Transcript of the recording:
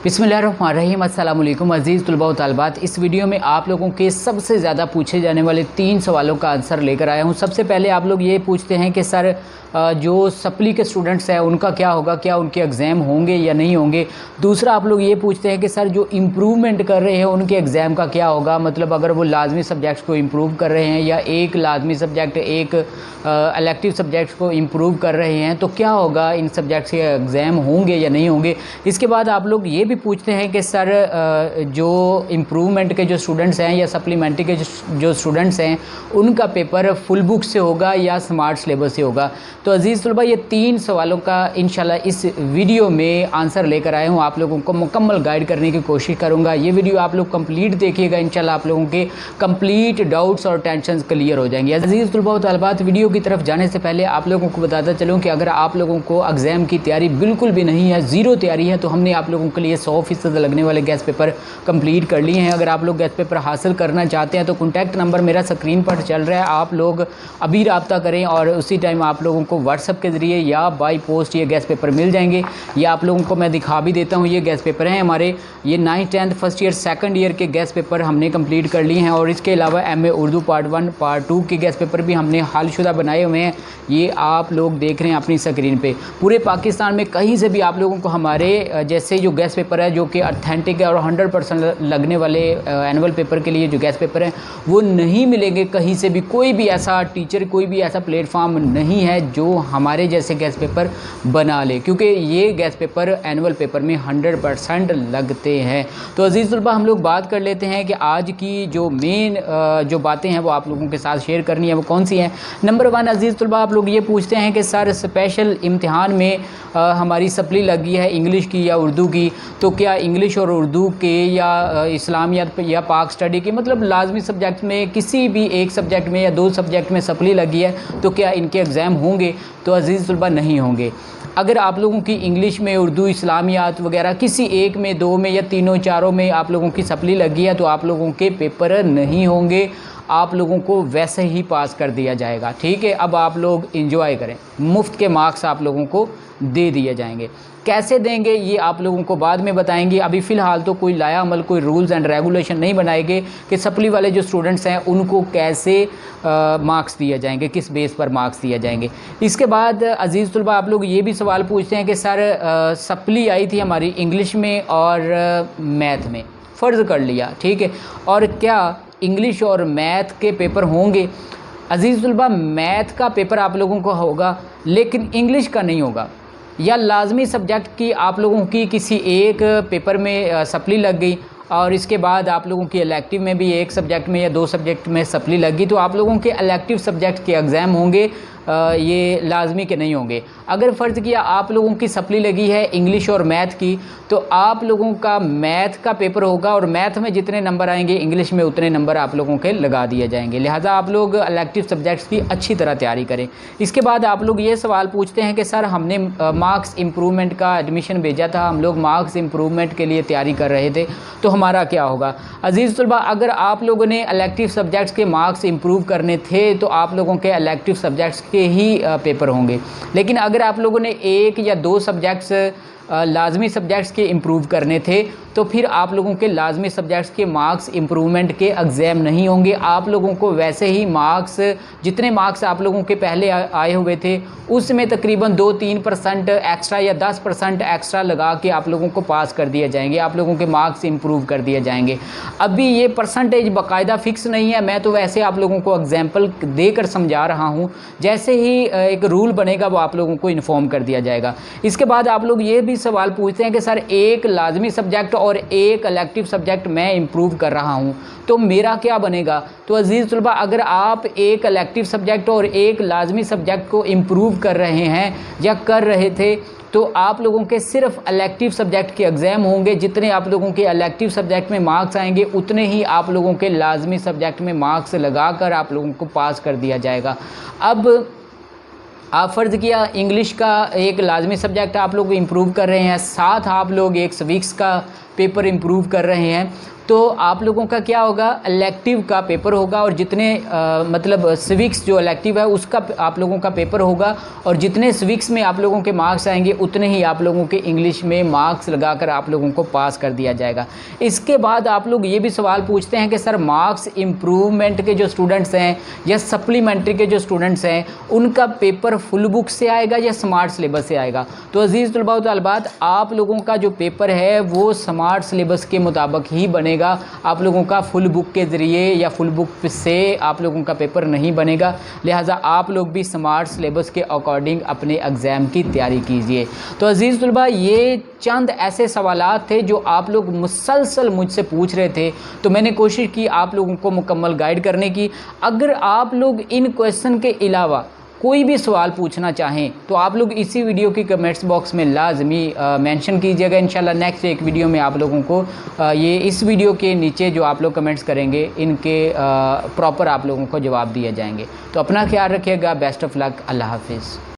बिस्मिल्लाहिर्रहमानिर्रहीम। अस्सलाम वालेकुम अज़ीज़ तलबा व तालिबात। इस वीडियो में आप लोगों के सबसे ज़्यादा पूछे जाने वाले 3 सवालों का आंसर लेकर आया हूं। सबसे पहले आप लोग ये पूछते हैं कि सर जो सप्ली के स्टूडेंट्स हैं उनका क्या होगा, क्या उनके एग्ज़ाम होंगे या नहीं होंगे। दूसरा आप लोग ये पूछते हैं कि सर जो इम्प्रूवमेंट कर रहे हैं उनके एग्ज़ाम का क्या होगा, मतलब अगर वो लाजमी सब्जेक्ट्स को इम्प्रूव कर रहे हैं या एक लाजमी सब्जेक्ट एक इलेक्टिव सब्जेक्ट्स को इम्प्रूव कर रहे हैं तो क्या होगा, इन सब्जेक्ट्स के एग्ज़ाम होंगे या नहीं होंगे। इसके बाद आप लोग ये भी पूछते हैं कि सर जो इम्प्रूवमेंट के जो स्टूडेंट्स हैं या सप्लीमेंट्री के जो स्टूडेंट्स हैं उनका पेपर फुल बुक से होगा या स्मार्ट सिलेबस से होगा। तो अज़ीज़ तलबा ये 3 सवालों का इंशाल्लाह इस वीडियो में आंसर लेकर आया हूँ। आप लोगों को मुकम्मल गाइड करने की कोशिश करूँगा। ये वीडियो आप लोग कंप्लीट देखिएगा, इंशाल्लाह आप लोगों के कंप्लीट डाउट्स और टेंशन क्लियर हो जाएंगे। अज़ीज़ तलबा व तालिबात, वीडियो की तरफ जाने से पहले आप लोगों को बताता चलूँ कि अगर आप लोगों को एग्ज़ाम की तैयारी बिल्कुल भी नहीं है, ज़ीरो तैयारी है, तो हमने आप लोगों के लिए 100% लगने वाले गैस पेपर कंप्लीट कर लिए हैं। अगर आप लोग गैस पेपर हासिल करना चाहते हैं तो कॉन्टैक्ट नंबर मेरा स्क्रीन पर चल रहा है, आप लोग अभी रब्ता करें और उसी टाइम आप लोगों को व्हाट्सएप के ज़रिए या बाई पोस्ट ये गैस पेपर मिल जाएंगे। ये आप लोगों को मैं दिखा भी देता हूँ। ये गैस पेपर हैं हमारे, ये 9th 10th first year second year के गैस पेपर हमने कंप्लीट कर लिए हैं और इसके अलावा MA उर्दू पार्ट 1 पार्ट 2 के गैस पेपर भी हमने हलशुदा बनाए हुए हैं। ये आप लोग देख रहे हैं अपनी स्क्रीन पे। पूरे पाकिस्तान में कहीं से भी आप लोगों को हमारे जैसे जो गैस पेपर है जो कि ऑथेंटिक है और 100% लगने वाले एनुअल पेपर के लिए जो गैस पेपर है वो नहीं मिलेंगे कहीं से भी। कोई भी ऐसा टीचर, कोई भी ऐसा प्लेटफॉर्म नहीं है जो हमारे जैसे गैस पेपर बना ले, क्योंकि ये गैस पेपर एनुअल पेपर में 100% लगते हैं। तो अज़ीज़ तलबा हम लोग बात कर लेते हैं कि आज की जो मेन जो बातें हैं वो आप लोगों के साथ शेयर करनी है वो कौन सी हैं। नंबर 1 अज़ीज़ तलबा आप लोग ये पूछते हैं कि सर स्पेशल इम्तिहान में हमारी सप्ली लगी है इंग्लिश की या उर्दू की, तो क्या इंग्लिश और उर्दू के या इस्लामियात या पाक स्टडी के, मतलब लाजमी सब्जेक्ट में किसी भी एक सब्जेक्ट में या 2 सब्जेक्ट में सप्ली लगी है तो क्या इनके एग्ज़ाम होंगे। तो अज़ीज़ तलबा नहीं होंगे। अगर आप लोगों की इंग्लिश में, उर्दू, इस्लामियात वगैरह किसी एक में, 2 में या तीनों चारों में आप लोगों की सप्ली लगी है तो आप लोगों के पेपर नहीं होंगे, आप लोगों को वैसे ही पास कर दिया जाएगा। ठीक है, अब आप लोग इंजॉय करें, मुफ्त के मार्क्स आप लोगों को दे दिए जाएंगे। कैसे देंगे ये आप लोगों को बाद में बताएंगे। अभी फ़िलहाल तो कोई लाया अमल, कोई रूल्स एंड रेगुलेशन नहीं बनाएंगे कि सप्ली वाले जो स्टूडेंट्स हैं उनको कैसे मार्क्स दिए जाएंगे, किस बेस पर मार्क्स दिए जाएंगे। इसके बाद अज़ीज़ तलबा आप लोग ये भी सवाल पूछते हैं कि सर सप्ली आई थी हमारी इंग्लिश में और मैथ में, फ़र्ज़ कर लिया, ठीक है, और क्या इंग्लिश और मैथ के पेपर होंगे। अज़ीज़ तलबा मैथ का पेपर आप लोगों को होगा लेकिन इंग्लिश का नहीं होगा, या लाजमी सब्जेक्ट की आप लोगों की किसी एक पेपर में सप्ली लग गई और इसके बाद आप लोगों की इलेक्टिव में भी एक सब्जेक्ट में या 2 सब्जेक्ट में सप्ली लगी तो आप लोगों के इलेक्टिव सब्जेक्ट के एग्ज़ाम होंगे, ये लाजमी के नहीं होंगे। अगर फ़र्ज़ किया आप लोगों की सप्ली लगी है इंग्लिश और मैथ की तो आप लोगों का मैथ का पेपर होगा और मैथ में जितने नंबर आएंगे इंग्लिश में उतने नंबर आप लोगों के लगा दिए जाएंगे। लिहाजा आप लोग इलेक्टिव सब्जेक्ट्स की अच्छी तरह तैयारी करें। इसके बाद आप लोग ये सवाल पूछते हैं कि सर हमने मार्क्स इम्प्रूवमेंट का एडमिशन भेजा था, हम लोग मार्क्स इम्प्रूवमेंट के लिए तैयारी कर रहे थे तो हमारा क्या होगा। अज़ीज़ तलबा अगर आप लोगों ने इलेक्टिव सब्जेक्ट्स के मार्क्स इम्प्रूव करने थे तो आप लोगों के इलेक्टिव सब्जेक्ट्स के ही पेपर होंगे। लेकिन अगर आप लोगों ने 1 या 2 सब्जेक्ट्स लाजमी सब्जेक्ट्स के इम्प्रूव करने थे तो फिर आप लोगों के लाजमी सब्जेक्ट्स के मार्क्स इम्प्रूवमेंट के एग्ज़ाम नहीं होंगे। आप लोगों को वैसे ही मार्क्स, जितने मार्क्स आप लोगों के पहले आए हुए थे उसमें तकरीबन 2-3% एक्स्ट्रा या 10% एक्स्ट्रा लगा के आप लोगों को पास कर दिए जाएंगे, आप लोगों के मार्क्स इम्प्रूव कर दिए जाएंगे। अभी ये परसेंटेज बाकायदा फ़िक्स नहीं है, मैं तो वैसे आप लोगों को एग्जाम्पल देकर समझा रहा हूँ। जैसे ही एक रूल बनेगा वो आप लोगों को इन्फॉर्म कर दिया जाएगा। इसके बाद आप लोग ये भी सवाल पूछते हैं कि सर एक लाजमी सब्जेक्ट और एक इलेक्टिव सब्जेक्ट मैं इम्प्रूव कर रहा हूं तो मेरा क्या बनेगा। तो अज़ीज़ तलबा अगर आप एक इलेक्टिव सब्जेक्ट और एक लाजमी सब्जेक्ट को इम्प्रूव कर रहे हैं या कर रहे थे तो आप लोगों के सिर्फ इलेक्टिव सब्जेक्ट के एग्ज़ाम होंगे। जितने आप लोगों के इलेक्टिव सब्जेक्ट में मार्क्स आएंगे उतने ही आप लोगों के लाजमी सब्जेक्ट में मार्क्स लगाकर आप लोगों को पास कर दिया जाएगा। अब आप फ़र्ज़ किया इंग्लिश का एक लाजमी सब्जेक्ट आप लोग इम्प्रूव कर रहे हैं, साथ आप लोग एक सिविक्स का पेपर इम्प्रूव कर रहे हैं, तो आप लोगों का क्या होगा, इलेक्टिव का पेपर होगा और जितने मतलब सिविक्स जो इलेक्टिव है उसका आप लोगों का पेपर होगा, और जितने सिविक्स में आप लोगों के मार्क्स आएंगे उतने ही आप लोगों के इंग्लिश में मार्क्स लगाकर आप लोगों को पास कर दिया जाएगा। इसके बाद आप लोग ये भी सवाल पूछते हैं कि सर मार्क्स इम्प्रूवमेंट के जो स्टूडेंट्स हैं या सप्लीमेंट्री के जो स्टूडेंट्स हैं उनका पेपर फुल बुक से आएगा या स्मार्ट सिलेबस से आएगा। तो अजीज़ तलबा व तालिबात, आप लोगों का जो पेपर है वो स्मार्ट सिलेबस के मुताबिक ही बनेगा। आप लोगों का फुल बुक के ज़रिए या फुल बुक से आप लोगों का पेपर नहीं बनेगा, लिहाजा आप लोग भी स्मार्ट सिलेबस के अकॉर्डिंग अपने एग्ज़ाम की तैयारी कीजिए। तो अज़ीज़ तलबा, ये चंद ऐसे सवालात थे जो आप लोग मुसलसल मुझसे पूछ रहे थे, तो मैंने कोशिश की आप लोगों को मुकम्मल गाइड करने की। अगर आप लोग इन क्वेश्चन के अलावा कोई भी सवाल पूछना चाहें तो आप लोग इसी वीडियो की कमेंट्स बॉक्स में लाजमी मेंशन कीजिएगा। इंशाल्लाह नेक्स्ट एक वीडियो में आप लोगों को ये इस वीडियो के नीचे जो आप लोग कमेंट्स करेंगे इनके प्रॉपर आप लोगों को जवाब दिए जाएंगे। तो अपना ख्याल रखिएगा। Best of luck. अल्लाह हाफिज़।